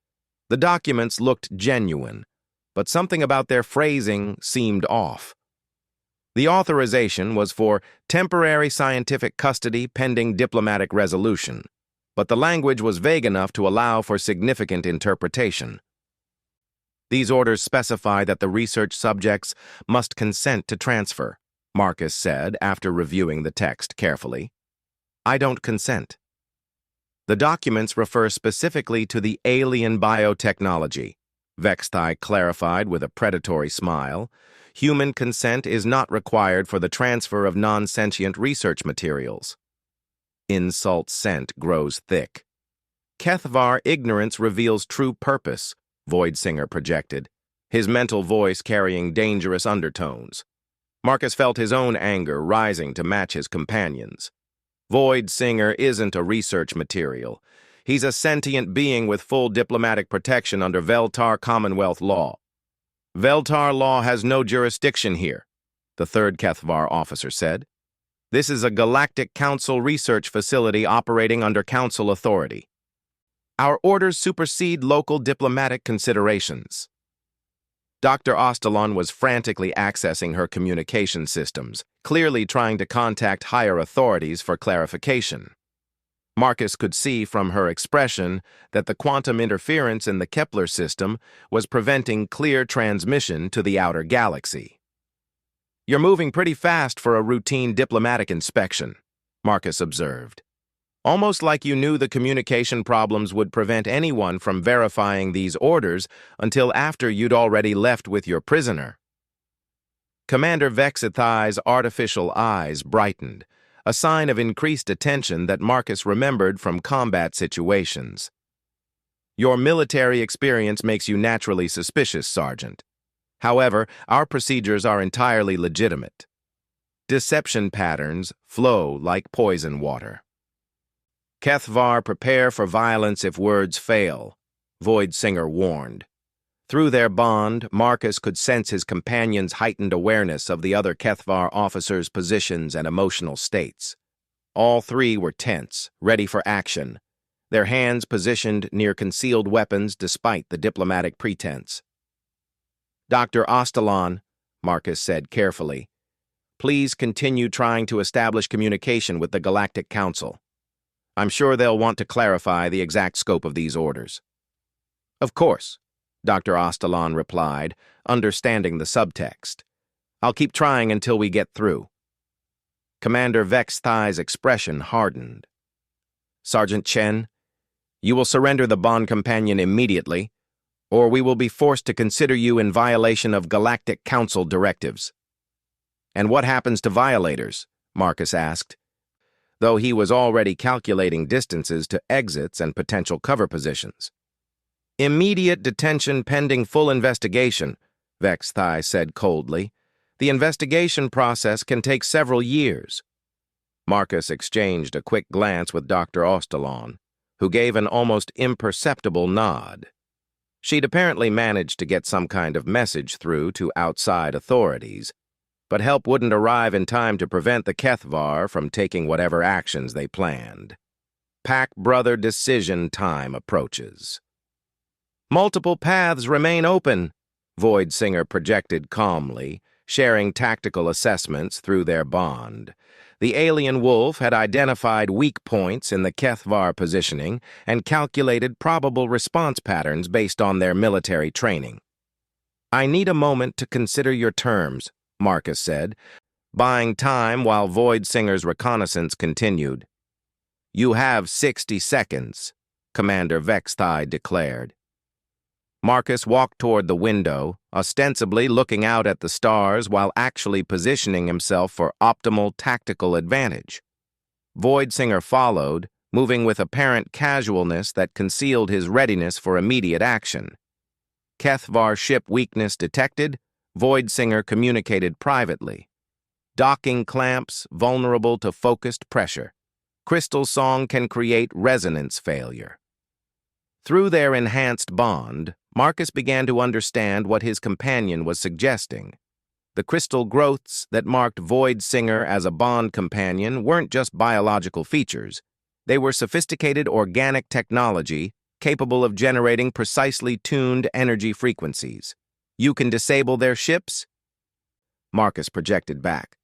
The documents looked genuine, but something about their phrasing seemed off. The authorization was for temporary scientific custody pending diplomatic resolution, but the language was vague enough to allow for significant interpretation. These orders specify that the research subjects must consent to transfer, Marcus said after reviewing the text carefully. I don't consent. The documents refer specifically to the alien biotechnology, Vexthai clarified with a predatory smile. Human consent is not required for the transfer of non-sentient research materials. Insult scent grows thick. Kethvar ignorance reveals true purpose, Void Singer projected, his mental voice carrying dangerous undertones. Marcus felt his own anger rising to match his companion's. Void Singer isn't a research material. He's a sentient being with full diplomatic protection under Veltar Commonwealth law. Veltar law has no jurisdiction here, the third Kethvar officer said. This is a Galactic Council research facility operating under Council authority. Our orders supersede local diplomatic considerations. Dr. Ostalon was frantically accessing her communication systems, clearly trying to contact higher authorities for clarification. Marcus could see from her expression that the quantum interference in the Kepler system was preventing clear transmission to the outer galaxy. You're moving pretty fast for a routine diplomatic inspection, Marcus observed. Almost like you knew the communication problems would prevent anyone from verifying these orders until after you'd already left with your prisoner. Commander Vexithai's artificial eyes brightened, a sign of increased attention that Marcus remembered from combat situations. Your military experience makes you naturally suspicious, Sergeant. However, our procedures are entirely legitimate. Deception patterns flow like poison water. Kethvar prepare for violence if words fail, Void Singer warned. Through their bond, Marcus could sense his companion's heightened awareness of the other Kethvar officers' positions and emotional states. All three were tense, ready for action, their hands positioned near concealed weapons despite the diplomatic pretense. Dr. Ostalon, Marcus said carefully, please continue trying to establish communication with the Galactic Council. I'm sure they'll want to clarify the exact scope of these orders. Of course, Dr. Ostalon replied, understanding the subtext. I'll keep trying until we get through. Commander Vexthai's expression hardened. Sergeant Chen, you will surrender the bond companion immediately, or we will be forced to consider you in violation of Galactic Council directives. And what happens to violators? Marcus asked, though he was already calculating distances to exits and potential cover positions. Immediate detention pending full investigation, Vexthai said coldly. The investigation process can take several years. Marcus exchanged a quick glance with Dr. Ostalon, who gave an almost imperceptible nod. She'd apparently managed to get some kind of message through to outside authorities, but help wouldn't arrive in time to prevent the Kethvar from taking whatever actions they planned. Pack Brother decision time approaches. Multiple paths remain open, Void Singer projected calmly, sharing tactical assessments through their bond. The alien wolf had identified weak points in the HFY positioning and calculated probable response patterns based on their military training. "I need a moment to consider your terms," Marcus said, buying time while Void Singer's reconnaissance continued. "You have 60 seconds, Commander Vexthai declared. Marcus walked toward the window, ostensibly looking out at the stars while actually positioning himself for optimal tactical advantage. Void Singer followed, moving with apparent casualness that concealed his readiness for immediate action. HFY ship weakness detected, Void Singer communicated privately. Docking clamps vulnerable to focused pressure. Crystal song can create resonance failure. Through their enhanced bond, Marcus began to understand what his companion was suggesting. The crystal growths that marked Void Singer as a bond companion weren't just biological features. They were sophisticated organic technology capable of generating precisely tuned energy frequencies. "You can disable their ships?" Marcus projected back.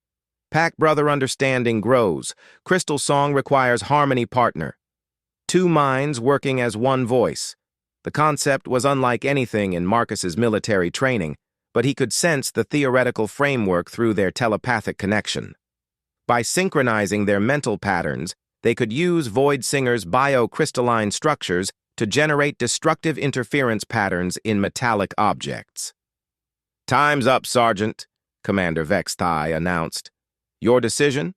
"Pack brother understanding grows. Crystal song requires harmony partner. 2 minds working as one voice." The concept was unlike anything in Marcus's military training, but he could sense the theoretical framework through their telepathic connection. By synchronizing their mental patterns, they could use Void Singer's biocrystalline structures to generate destructive interference patterns in metallic objects. "Time's up, Sergeant," Commander Vexthai announced. "Your decision?"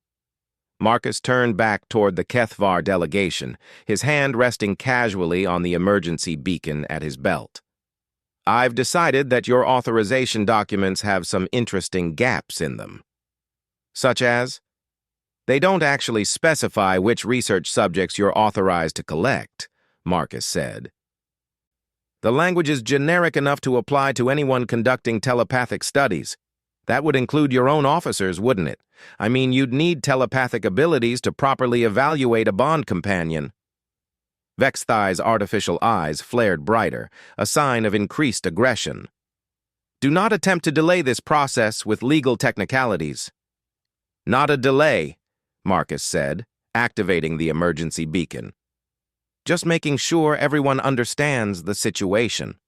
Marcus turned back toward the HFY delegation, his hand resting casually on the emergency beacon at his belt. "I've decided that your authorization documents have some interesting gaps in them." "Such as?" "They don't actually specify which research subjects you're authorized to collect," Marcus said. "The language is generic enough to apply to anyone conducting telepathic studies. That would include your own officers, wouldn't it? I mean, you'd need telepathic abilities to properly evaluate a bond companion." Vexthai's artificial eyes flared brighter, a sign of increased aggression. "Do not attempt to delay this process with legal technicalities." "Not a delay," Marcus said, activating the emergency beacon. "Just making sure everyone understands the situation."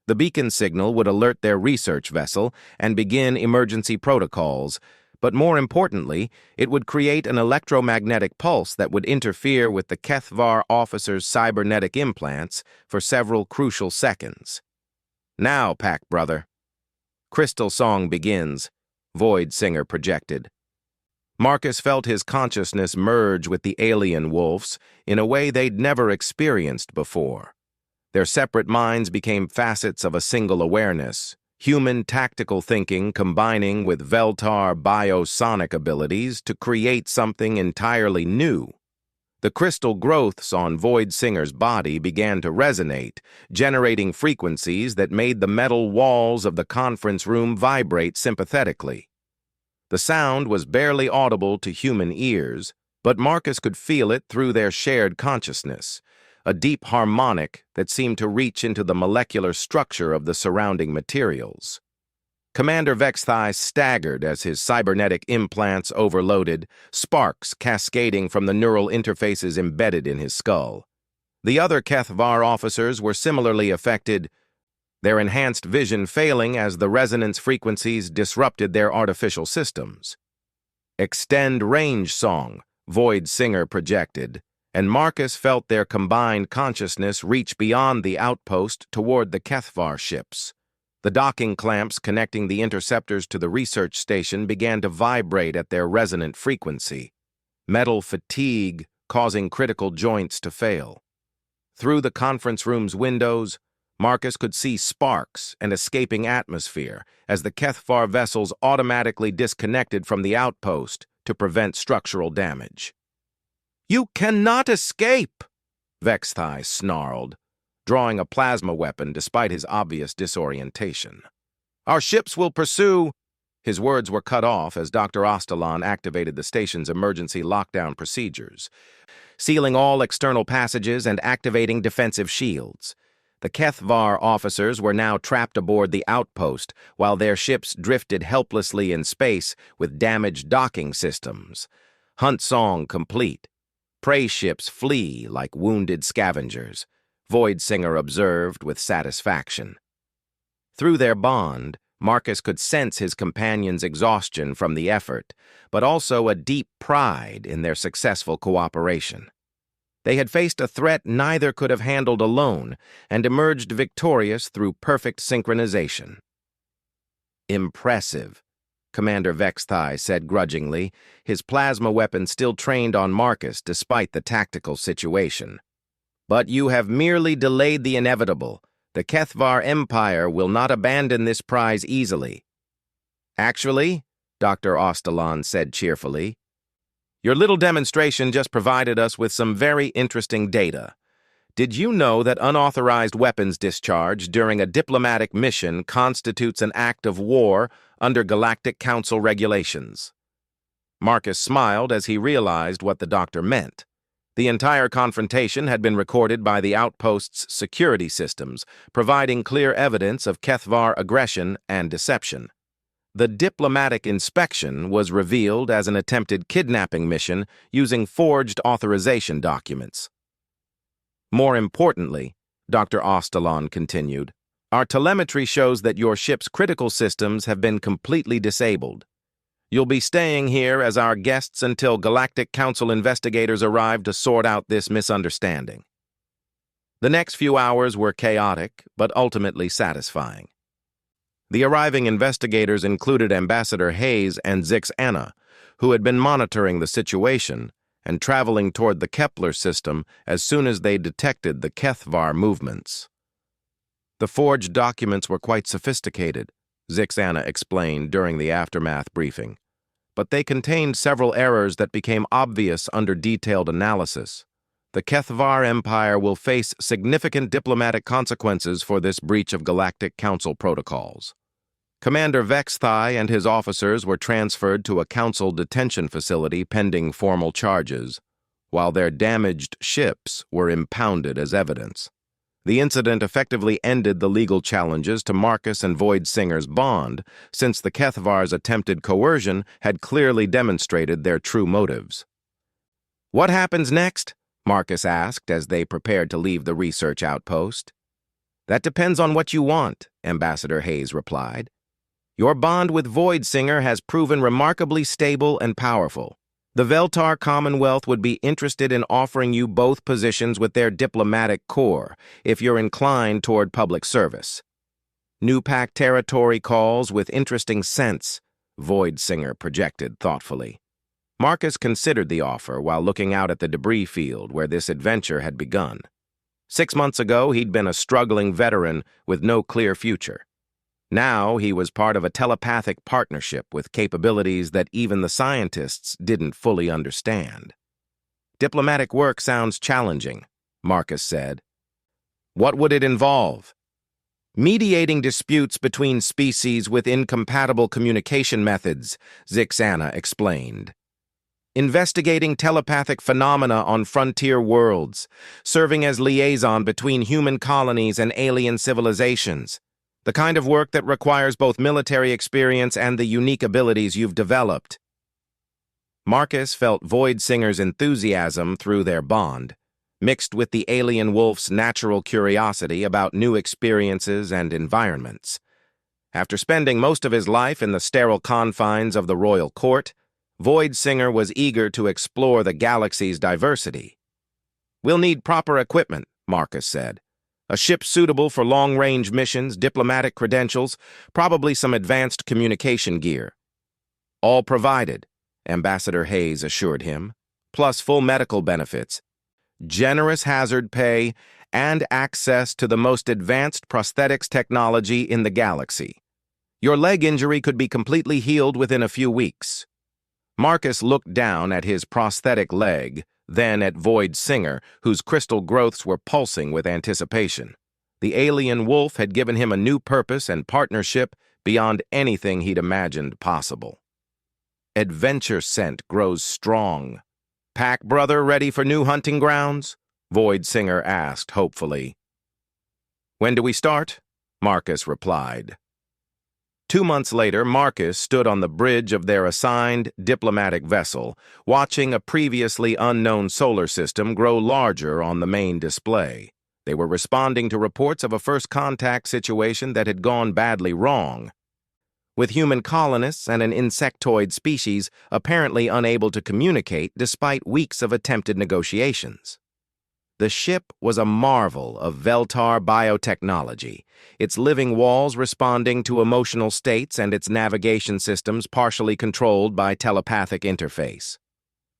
The beacon signal would alert their research vessel and begin emergency protocols, but more importantly, it would create an electromagnetic pulse that would interfere with the HFY officer's cybernetic implants for several crucial seconds. "Now, Pack brother." "Crystal song begins," Void Singer projected. Marcus felt his consciousness merge with the alien wolves in a way they'd never experienced before. Their separate minds became facets of a single awareness, human tactical thinking combining with Veltar biosonic abilities to create something entirely new. The crystal growths on Void Singer's body began to resonate, generating frequencies that made the metal walls of the conference room vibrate sympathetically. The sound was barely audible to human ears, but Marcus could feel it through their shared consciousness, a deep harmonic that seemed to reach into the molecular structure of the surrounding materials. Commander Vexthai staggered as his cybernetic implants overloaded, sparks cascading from the neural interfaces embedded in his skull. The other HFY officers were similarly affected, their enhanced vision failing as the resonance frequencies disrupted their artificial systems. "Extend range song," Void Singer projected, and Marcus felt their combined consciousness reach beyond the outpost toward the HFY ships. The docking clamps connecting the interceptors to the research station began to vibrate at their resonant frequency, metal fatigue causing critical joints to fail. Through the conference room's windows, Marcus could see sparks and escaping atmosphere as the HFY vessels automatically disconnected from the outpost to prevent structural damage. "You cannot escape!" Vexthai snarled, drawing a plasma weapon despite his obvious disorientation. "Our ships will pursue—" His words were cut off as Dr. Ostalan activated the station's emergency lockdown procedures, sealing all external passages and activating defensive shields. The HFY officers were now trapped aboard the outpost while their ships drifted helplessly in space with damaged docking systems. Hunt song complete. Prey ships flee like wounded scavengers, Void Singer observed with satisfaction. Through their bond, Marcus could sense his companion's exhaustion from the effort, but also a deep pride in their successful cooperation. They had faced a threat neither could have handled alone and emerged victorious through perfect synchronization. Impressive, Commander Vexthai said grudgingly, his plasma weapon still trained on Marcus despite the tactical situation. But you have merely delayed the inevitable. The Kethvar Empire will not abandon this prize easily. Actually, Dr. Ostalon said cheerfully, your little demonstration just provided us with some very interesting data. Did you know that unauthorized weapons discharge during a diplomatic mission constitutes an act of war under Galactic Council regulations? Marcus smiled as he realized what the doctor meant. The entire confrontation had been recorded by the outpost's security systems, providing clear evidence of Kethvar aggression and deception. The diplomatic inspection was revealed as an attempted kidnapping mission using forged authorization documents. More importantly, Dr. Ostalon continued, our telemetry shows that your ship's critical systems have been completely disabled. You'll be staying here as our guests until Galactic Council investigators arrive to sort out this misunderstanding. The next few hours were chaotic, but ultimately satisfying. The arriving investigators included Ambassador Hayes and Zix Anna, who had been monitoring the situation and traveling toward the Kepler system as soon as they detected the Kethvar movements. The forged documents were quite sophisticated, Zix Anna explained during the aftermath briefing, but they contained several errors that became obvious under detailed analysis. The Kethvar Empire will face significant diplomatic consequences for this breach of Galactic Council protocols. Commander Vexthai and his officers were transferred to a council detention facility pending formal charges, while their damaged ships were impounded as evidence. The incident effectively ended the legal challenges to Marcus and Void Singer's bond, since the Kethvar's attempted coercion had clearly demonstrated their true motives. What happens next? Marcus asked as they prepared to leave the research outpost. That depends on what you want, Ambassador Hayes replied. Your bond with Void Singer has proven remarkably stable and powerful. The Veltar Commonwealth would be interested in offering you both positions with their diplomatic corps, if you're inclined toward public service. New Pact territory calls with interesting sense, Void Singer projected thoughtfully. Marcus considered the offer while looking out at the debris field where this adventure had begun. 6 months ago, he'd been a struggling veteran with no clear future. Now he was part of a telepathic partnership with capabilities that even the scientists didn't fully understand. Diplomatic work sounds challenging, Marcus said. What would it involve? Mediating disputes between species with incompatible communication methods, Zix Anna explained. Investigating telepathic phenomena on frontier worlds, serving as liaison between human colonies and alien civilizations. The kind of work that requires both military experience and the unique abilities you've developed. Marcus felt Void Singer's enthusiasm through their bond, mixed with the alien wolf's natural curiosity about new experiences and environments. After spending most of his life in the sterile confines of the royal court, Void Singer was eager to explore the galaxy's diversity. We'll need proper equipment, Marcus said. A ship suitable for long-range missions, diplomatic credentials, probably some advanced communication gear. All provided, Ambassador Hayes assured him, plus full medical benefits, generous hazard pay, and access to the most advanced prosthetics technology in the galaxy. Your leg injury could be completely healed within a few weeks. Marcus looked down at his prosthetic leg, then at Void Singer, whose crystal growths were pulsing with anticipation. The alien wolf had given him a new purpose and partnership beyond anything he'd imagined possible. Adventure scent grows strong. Pack brother ready for new hunting grounds? Void Singer asked hopefully. When do we start? Marcus replied. 2 months later, Marcus stood on the bridge of their assigned diplomatic vessel, watching a previously unknown solar system grow larger on the main display. They were responding to reports of a first contact situation that had gone badly wrong, with human colonists and an insectoid species apparently unable to communicate despite weeks of attempted negotiations. The ship was a marvel of Veltar biotechnology, its living walls responding to emotional states and its navigation systems partially controlled by telepathic interface.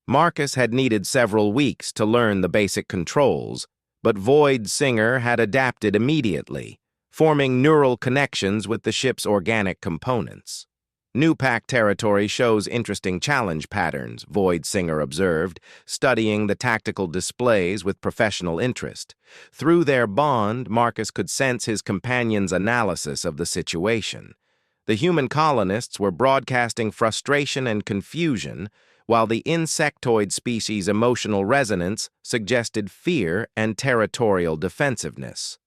Marcus had needed several weeks to learn the basic controls, but Void Singer had adapted immediately, forming neural connections with the ship's organic components. New Pack territory shows interesting challenge patterns, Void Singer observed, studying the tactical displays with professional interest. Through their bond, Marcus could sense his companion's analysis of the situation. The human colonists were broadcasting frustration and confusion, while the insectoid species' emotional resonance suggested fear and territorial defensiveness.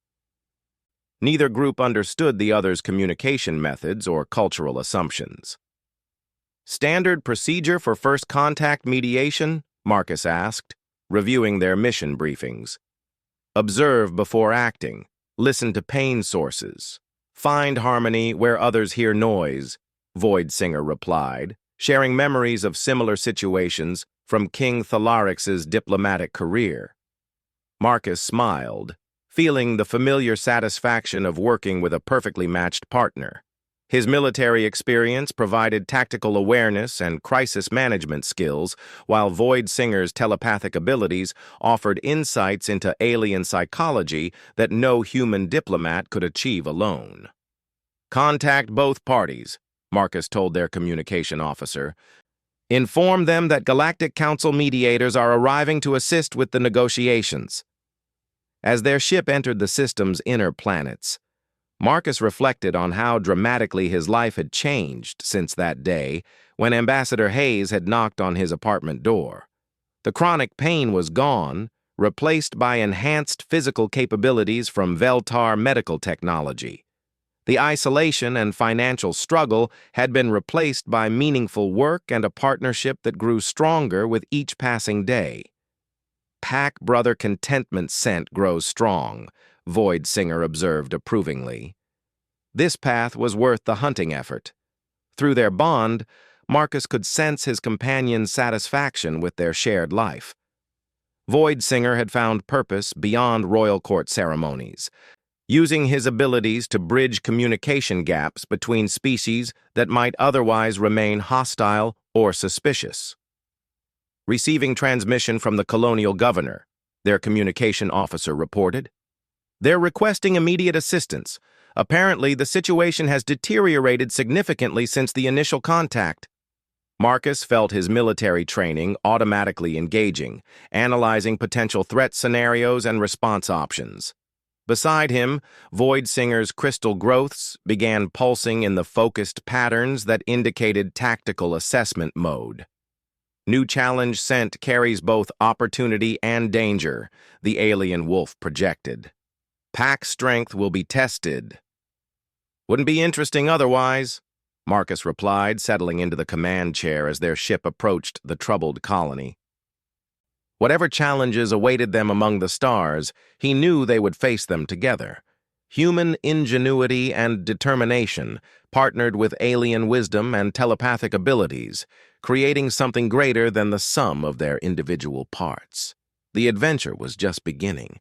Neither group understood the other's communication methods or cultural assumptions. "Standard procedure for first contact mediation?" Marcus asked, reviewing their mission briefings. "Observe before acting, listen to pain sources, find harmony where others hear noise," Void Singer replied, sharing memories of similar situations from King Thalarix's diplomatic career. Marcus smiled, feeling the familiar satisfaction of working with a perfectly matched partner. His military experience provided tactical awareness and crisis management skills, while Void Singer's telepathic abilities offered insights into alien psychology that no human diplomat could achieve alone. "Contact both parties," Marcus told their communication officer. "Inform them that Galactic Council mediators are arriving to assist with the negotiations." As their ship entered the system's inner planets, Marcus reflected on how dramatically his life had changed since that day when Ambassador Hayes had knocked on his apartment door. The chronic pain was gone, replaced by enhanced physical capabilities from Veltar medical technology. The isolation and financial struggle had been replaced by meaningful work and a partnership that grew stronger with each passing day. "Pack brother contentment scent grows strong," Void Singer observed approvingly. This path was worth the hunting effort. Through their bond, Marcus could sense his companion's satisfaction with their shared life. Void Singer had found purpose beyond royal court ceremonies, using his abilities to bridge communication gaps between species that might otherwise remain hostile or suspicious. "Receiving transmission from the colonial governor," their communication officer reported. "They're requesting immediate assistance. Apparently, the situation has deteriorated significantly since the initial contact." Marcus felt his military training automatically engaging, analyzing potential threat scenarios and response options. Beside him, Void Singer's crystal growths began pulsing in the focused patterns that indicated tactical assessment mode. "New challenge scent carries both opportunity and danger," the alien wolf projected. "Pack strength will be tested." "Wouldn't be interesting otherwise," Marcus replied, settling into the command chair as their ship approached the troubled colony. Whatever challenges awaited them among the stars, he knew they would face them together. Human ingenuity and determination partnered with alien wisdom and telepathic abilities, creating something greater than the sum of their individual parts. The adventure was just beginning.